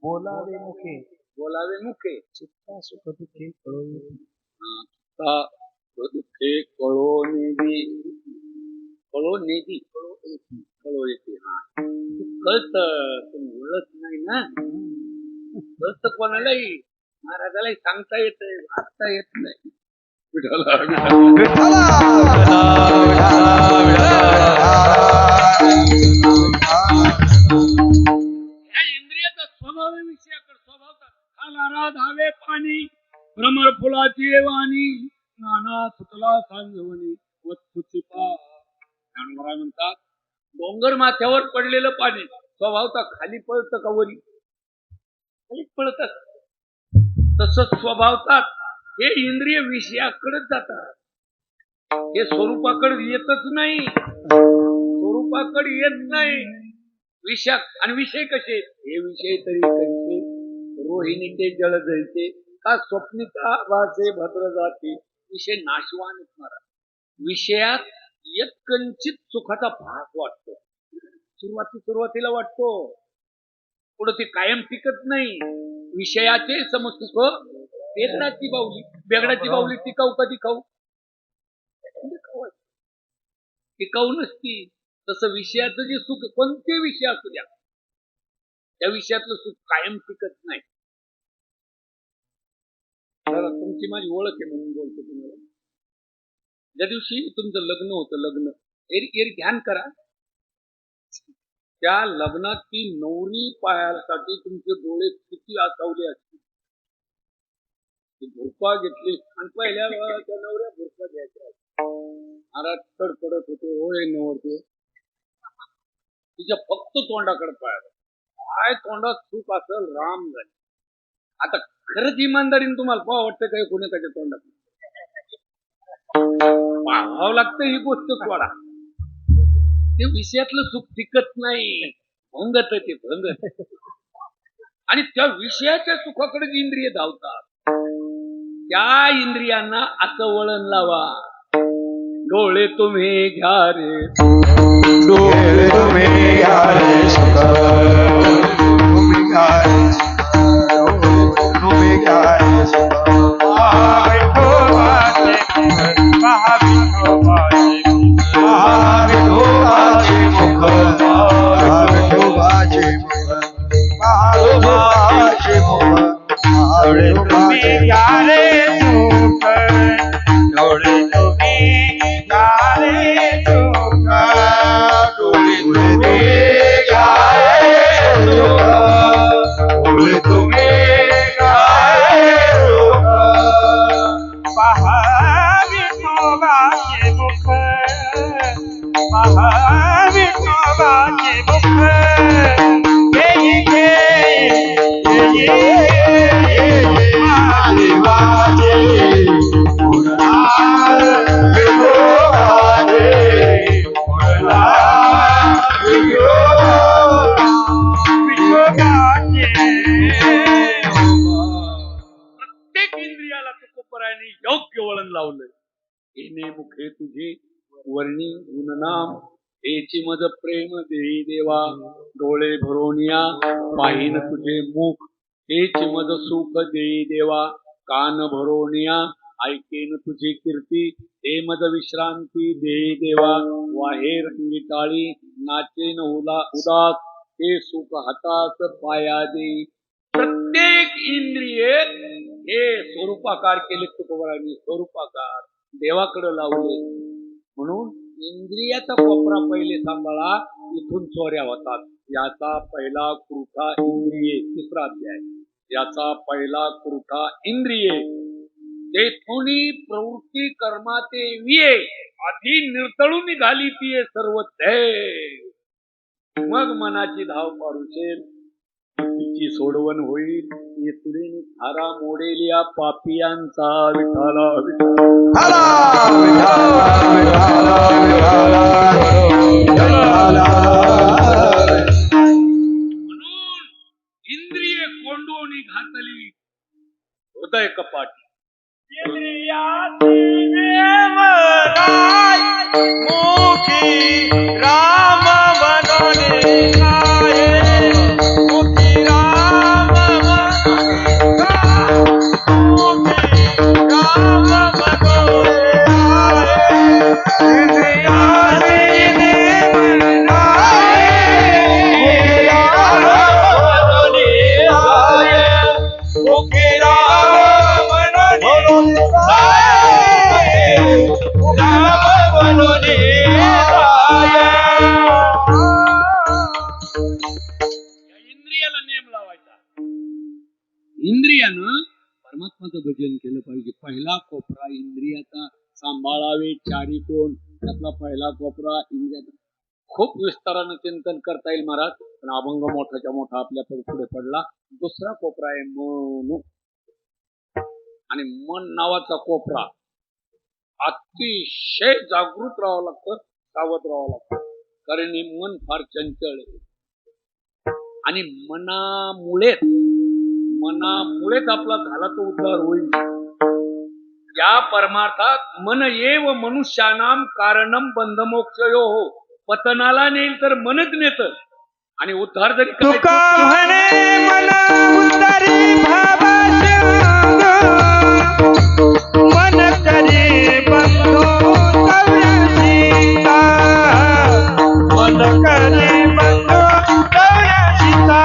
बोलावे मुखे बोलावे मुखे चित्ता सुख दुखे कळो येते. चित्ता सुख दुखे कळो नेदी कळो नेदी कळो येते. हा कळत पण बोलत नाही ना. कळत कोणालाही महाराजालाही सांगता येत वाचता येत नाही. विषयाकडे स्वभावतात खाला धावे पाणी भ्रमर फुलाची वाणी नाना सुतला सांगवणी वस्तूची पा म्हणतात. डोंगर माथ्यावर पडलेलं पाणी स्वभावता खाली पळतं का वरी? खाली पळतात. तसंच स्वभावतात हे इंद्रिय विषयाकडेच जातात. हे स्वरूपाकडे येतच नाही. स्वरूपाकडे येत नाही. विषय आणि विषय कसे? हे विषय तरी कसे रोहिणीचे जळ जळते का स्वप्निता वाचे भद्र जाते. विषय नाशवान असणारा. विषयात यत्कंचित सुखाचा भाग वाटतो. सुरुवातीला वाटतो, पुढे ते कायम टिकत नाही. विषयाचे समसुख बेगडाची बाहुली. बेगडाची बाहुली टिकाऊ कधी खाऊ? टिकाऊ नसती. तसं विषयाचं जे सुख कोणते विषय असू द्या त्या विषयातलं सुख कायम टिकत नाही. तुमची माझी ओळख आहे म्हणून बोलतो तुम्हाला. ज्या दिवशी तुमचं लग्न होतं, लग्न एरी ध्यान करा. त्या लग्नात ती नवरी पायासाठी तुमचे डोळे किती आसावले असतील. भुरपा घेतली आणि पहिल्या त्या नवऱ्या भुरपा घ्यायच्या. महाराज कडकडत होते. होय नवरते तिच्या फक्त तोंडाकडे पाहिलं. काय तोंडात सुख असेल राम झाले. आता खरंच इमानदारीने तुम्हाला पाहावं वाटतं काय कोणाच्या तोंडात? पाहावं लागतं ही गोष्ट सोडा. ते विषयातलं सुख टिकत नाही. भंगत ते भंगत. आणि त्या विषयाच्या सुखाकडे इंद्रिय धावतात. त्या इंद्रियांना असं वळण लावा. डोळे तुम्ही घ्या रे डोळे तुम्ही घ्या रे सुख तुम्ही घ्या रे तुम्ही घ्या रे सुख महाविठोबाचे मुख महाविठोबाचे मुख महाविठोबाचे मुख महाविठोबाचे मुख डोळे तुम्ही घ्या रे सुख डोळे तुम्ही घ्या रे सुख डोळे लावलंय येणे मुखे तुझे वर्णी गुणनाम हेची मज प्रेम देई देवा डोळे भरोनिया पाहिन तुझे मुख हेची मज सुख देई देवा कान भरोनिया ऐकेन तुझी कीर्ती हे मज विश्रांती देई देवा वाहे रंगी टाळी नाचेन उदास हे सुख हातात पाया देई. प्रत्येक इंद्रिये हे स्वरूपाकार केले तुकोबारांनी स्वरूपाकार देवाकडे लावले. म्हणून इंद्रियाचा कोपरा पहिले सांभाळा इथून चोऱ्या होतात. याचा पहिला कृठा इंद्रिये. तिसरा अध्याय याचा पहिला कृठा इंद्रिये तेथुनी प्रवृत्ती कर्माते विये आधी निर्तळून निघाली तिये सर्व ध्येय. मग मनाची धाव पारुशेल तिची सोडवण होईल येथुनी धारा मोडेल या पापियांचा विठाला हरा विठाला विठाला विठाला. म्हणून इंद्रिये कोंडून घातली हृदय कपाटी. मुखी राम बनोने आये, मुखी राम इंद्रियानं परमात्माचं भजन केलं पाहिजे. पहिला कोपरा इंद्रियाचा सांभाळावे चारी कोण. त्यातला पहिला कोपरा इंद्रियाचा. खूप विस्तारानं चिंतन करता येईल महाराज, पण अभंग मोठाच्या मोठा आपल्या पुढे पडला. दुसरा कोपरा आहे मन. आणि मन नावाचा कोपरा अतिशय जागृत राहावं लागतं, सावध राहावं लागतं. कारण हे मन फार चंचल आहे आणि मनामुळेच आपला झाला तो उद्धार होईल. या परमार्थात मन येव मनुष्यानाम कारणम बंधमोक्षयो हो. पतनाला नेईल तर मनच नेत आणि उद्धार जरी तुका म्हणे मना उतरी भावाचे मन करी बंधू कवयासीता, मन करी बंधू कवयासीता.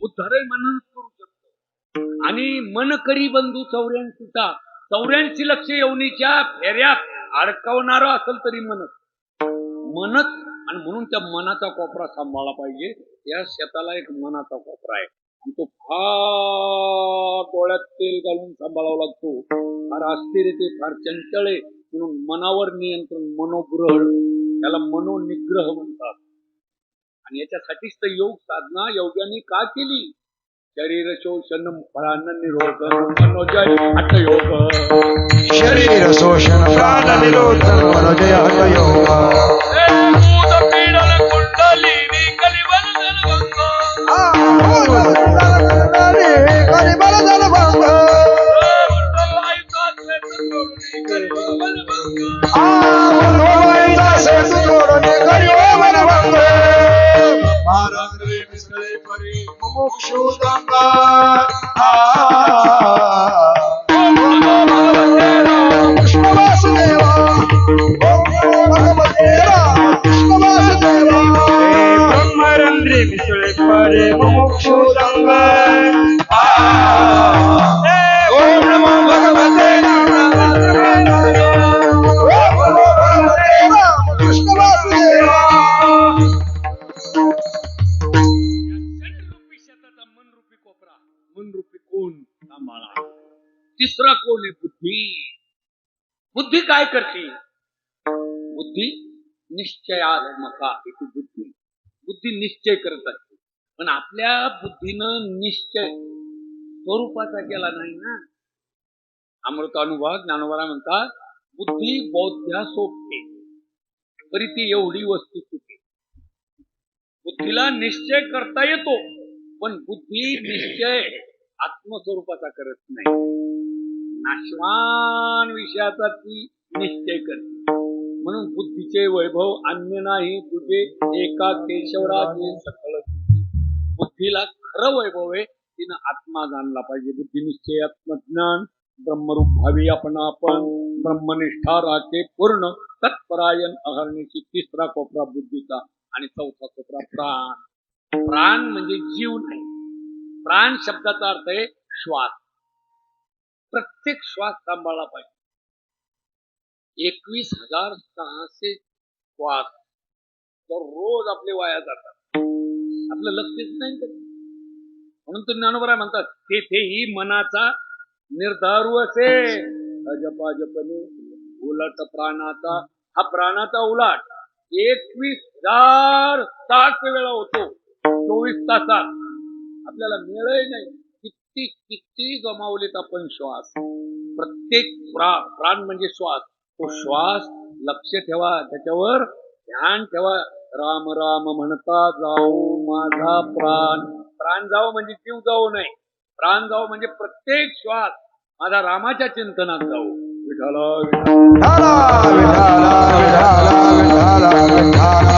उद्धारही मनच करू शकतो. आणि मन करी बंधू 84 लक्ष योनीच्या फेऱ्यात अडकवणारं असेल तरी मनच. आणि म्हणून त्या मनाचा कोपरा सांभाळला पाहिजे. या शेताला एक मनाचा कोपरा आहे आणि तो फार डोळ्यात तेल घालून सांभाळावा लागतो. फार अस्थिर आहे, ते फार चंचल आहे. म्हणून मनावर नियंत्रण, मनोग्रहण, त्याला मनोनिग्रह म्हणतात. आणि याच्यासाठीच तर योग साधना योग्याने का केली. शरीर शोषण प्राण निरोधन मनोजय हठ योग. शरीर शोषण प्राण निरोधन मनोजय हठ योग. कुंडलिनी कलिबल मुमुक्षुदंगा कृष्ण वासुदेवा तिसरा कोण आहे? बुद्धी. बुद्धी काय करते? बुद्धी निश्चयात्मका इथे बुद्धी. बुद्धी निश्चय करत असते, पण आपल्या बुद्धीनं निश्चय स्वरूपाचा केला नाही ना. अमृतानुभव ज्ञानोबा म्हणतात, बुद्धी बौद्ध्या सोपते तरी ती एवढी वस्तू चुके. बुद्धीला निश्चय करता येतो, पण बुद्धी निश्चय आत्मस्वरूपाचा करत नाही. नाशवान विषयाचा ती निश्चय करते. म्हणून बुद्धीचे वैभव अन्य नाही तुझे, एका केशवराजे सकळ तुझी. बुद्धीला खरं वैभव आहे, तिनं आत्मा जाणला पाहिजे. बुद्धी निश्चय आत्मज्ञान ब्रह्मरूप भावी आपण ब्रह्मनिष्ठा राखे पूर्ण तत्परायण अहरणीची. तिसरा कोपरा बुद्धीचा. आणि चौथा कोपरा प्राण. प्राण म्हणजे जीव नाही. प्राण शब्दाचा अर्थ आहे श्वास. प्रत्येक श्वास सांभाळला पाहिजे. 21,600 श्वास रोज आपले वाया जातात, आपलं लक्षच नाही. म्हणून तो ज्ञानोबा म्हणतात, तेथेही मनाचा निर्धारू असे अजपा जपणे उलट प्राणाचा. हा प्राणाचा उलाट 21,000 तास वेळा होतो 24 तासात. आपल्याला मिळही नाही. किती किती गमावलेत आपण श्वास. प्रत्येक प्राण म्हणजे श्वास. तो श्वास लक्ष ठेवा, त्याच्यावर ध्यान ठेवा. राम राम म्हणता जाऊ माझा प्राण. प्राण जावं म्हणजे जीव जाऊ नये. प्राण जावं म्हणजे प्रत्येक श्वास माझा रामाच्या चिंतनात जाऊ. विठाला विठाला विठाला विठाला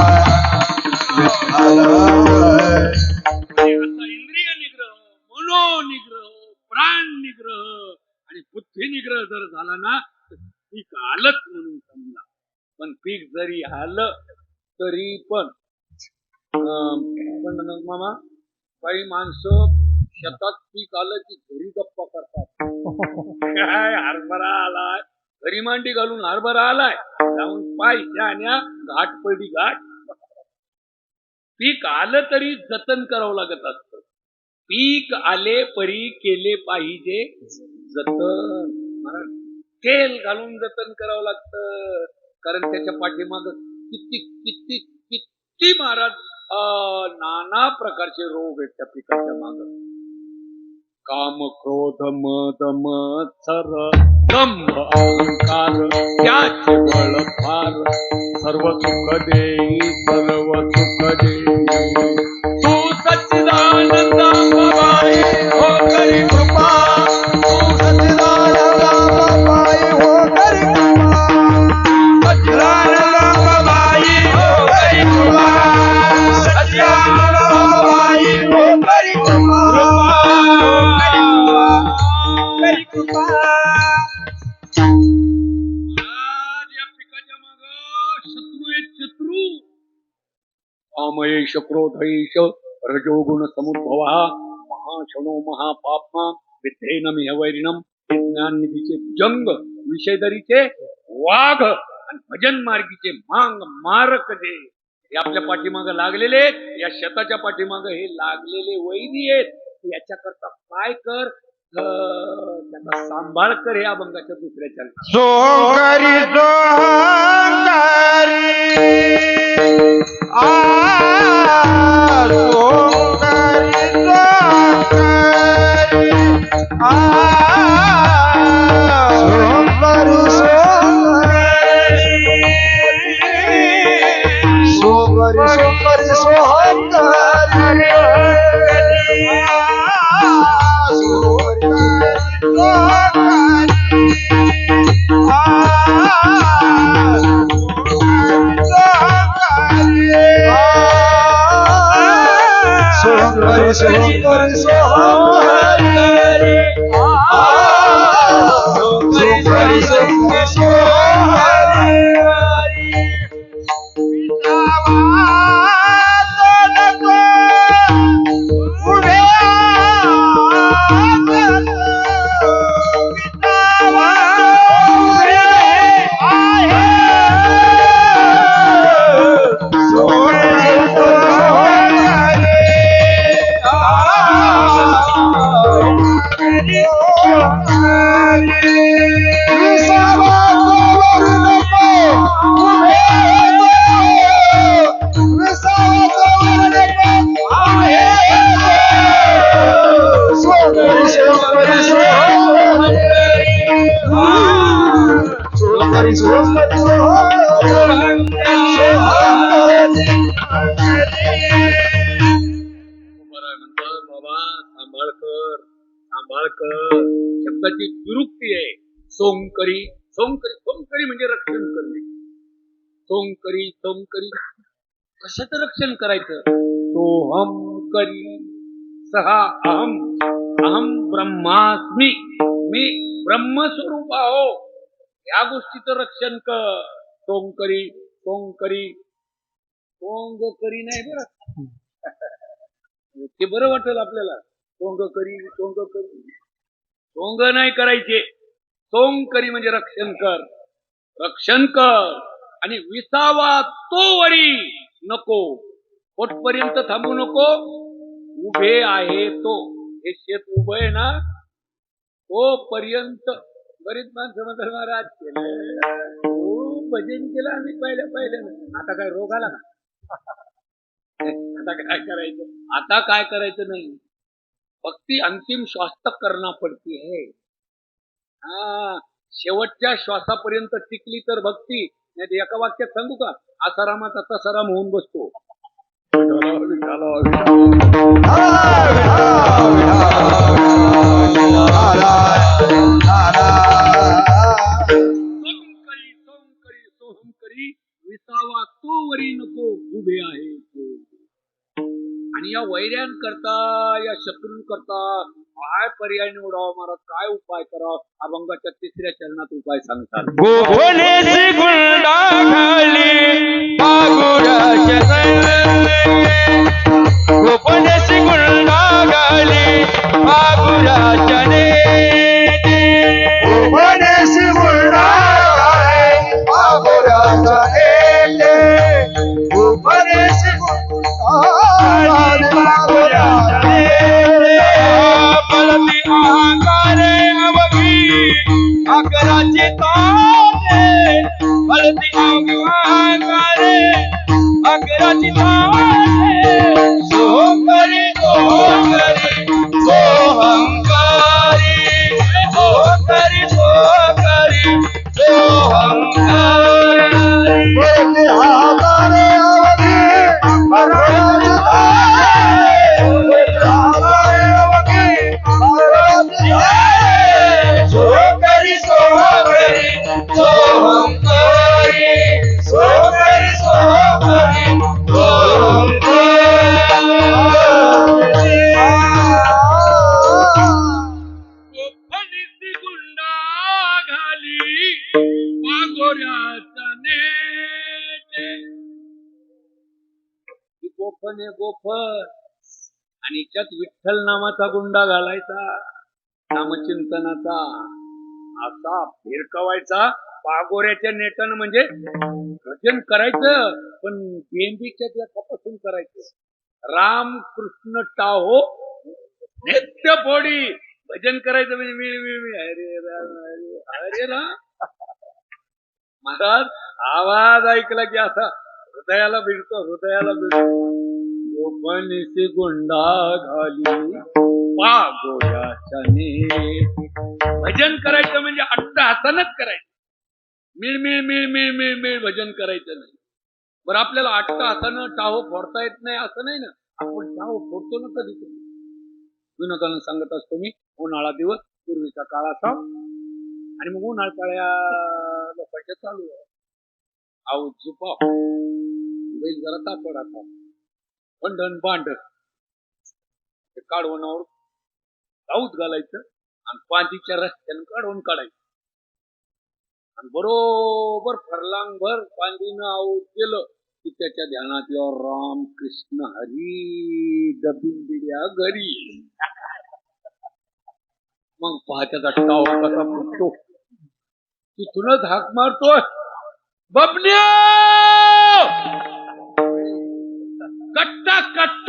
इंद्रिय निग्रह, मनोनिग्रह, प्राण निग्रह आणि बुद्धी निग्रह जर झाला ना, पीक आलंच म्हणून समजा. पण पीक जरी आलं तरी पण मामा काही माणसं शेतात पीक आलं की घरी गप्पा करतात. काय हरभरा आलाय, घरी मांडी घालून हरभरा आलाय, जाऊन पाय शान्या घाट पडली घाट. पीक आलं तरी जतन करावं लागत असत. पीक आले परी केले पाहिजे जतन. तेल घालून जतन करावं लागतं, कारण त्याच्या पाठीमाग किती किती किती महाराज नाना प्रकारचे रोग आहेत त्या पिकाच्या माग. काम क्रोध मद मत्सर दंभ अहंकार त्याचे बळ फार. सर्व सुख देई सर्व सुख देई तू सच्चिदानंद अंबाबाई हो करी कृपा. तू सच्चिदानंद अंबाबाई हो करी कृपा. सच्चिदानंद अंबाबाई हो करी कृपा. सच्चिदानंद अंबाबाई हो करी कृपा. करी कृपा. या पिकाच्या माग शत्रू आहेत. शत्रू कामयेश क्रोधयेश रजोगुण समुद्भव महाशनो महापापमा विद्धेनमिह वैरिणम. ज्ञान निधीचे जंग, विषयदरीचे वाघ आणि भजन मार्गीचे मांग मारक जे हे आपल्या पाठीमाग लागलेले, या शेताच्या पाठीमाग हे लागलेले वैरी आहेत. याच्याकरता काय कर, त्याचा सांभाळ कर. हे अभंगाच्या दुसऱ्या चरणात. सोंगारी सोंगारी सोंगारी सोंगारी सोंगारी सोंगारी सोंगारी म्हणतात बाबा सांभाळकर सांभाळकर शब्दाची दुरुक्ती आहे. सोंकरी सोंकरी सोंकरी म्हणजे रक्षण करणे. सोंकरी सोंकरी कशाचं रक्षण करायचं? सोहम करी सहा अहम अहम ब्रह्मास्मी मी ब्रह्मस्वरूप आहो या गोष्टीचं रक्षण कर. सोंकरी सोंकरी सोंग करी नाही बरं ते बरं वाटेल आपल्याला. सोंग करी सोंग नाही करायचे. सोंकरी म्हणजे रक्षण कर रक्षण कर. आणि विसावा तो वरी नको पोटपर्यंत थांबू नको. उभे आहे तो हे शेत उभं आहे ना तो पर्यंत. बरीच माणसं म्हणतात महाराज केलं भजन केलं आम्ही पहिल्या आता काय रोग आला का? आता काय करायचं? आता काय करायचं नाही. भक्ती अंतिम श्वास तक करना पडती है. शेवटच्या श्वासापर्यंत टिकली तर भक्ती. नाही एका वाक्यात सांगू का? आसारामाचा तसाराम होऊन बसतो. विसावा तो वरी नको उभे आहे तो. आणि या वैर्यांकरता या शत्रूंकरता काय पर्याय निवडावा महाराज? काय उपाय करावा? अभंगाच्या 3ऱ्या चरणात उपाय सांगतात. गोपनेसी गुंडा घाली बागुराच्या गोपनेसी गुंडा घाली बागुराच्या गोपनेसी गुंडा घाली बागुराच्या गोपनेसी अकराची तारे हलती अंगारे अकराची तारे सोहंकारी सोहंकारी सोहंकारी सोहंकारी सोहंकारी गोफने गोफर आणि त्यात विठ्ठल नामाचा गुंडा घालायचा. नामचिंतनाचा असा फिरकवायचा पागोऱ्याच्या नेटानं. म्हणजे भजन करायचं पण बेंबीच्या त्यापासून करायचं. राम कृष्ण टाहो नित्य फोडी भजन करायचं. म्हणजे मी हरे राम हरे राम. महाराज आवाज ऐकला की असा हृदयाला भिडतो हृदयाला भिडतो. गोपनीसी गुंडा घाली पागोऱ्याच्या भजन करायचं म्हणजे अट्टहासानच करायचं. मिळ मिळ मिळ मिळ मिळ मिळ भजन करायचं नाही. बरं आपल्याला अट्टहासानं टाहो फोडता येत नाही असं नाही ना. आपण टाहो फोडतो ना कधी कधी. विनोदानं सांगत असतो मी. उन्हाळा दिवस पूर्वीचा काळ असा आणि मग उन्हाळ्या लोकांच्या चालू आहे. आऊ झुपा बैल जरा तापड आता बंधन बांड काढवणावर गाऊत घालायचं आणि पांदीच्या रस्त्यानं काढवून काढायचं. आणि बरोबर फरलांगभर पांदीनं आऊत गेलं की त्याच्या ध्यानात यावर राम कृष्ण हरी डबिंबिड्या घरी. मग पहाच्याचा टाव कसा फुटतो. तिथूनच हाक मारतोय बबन्या कट्टा कट्टा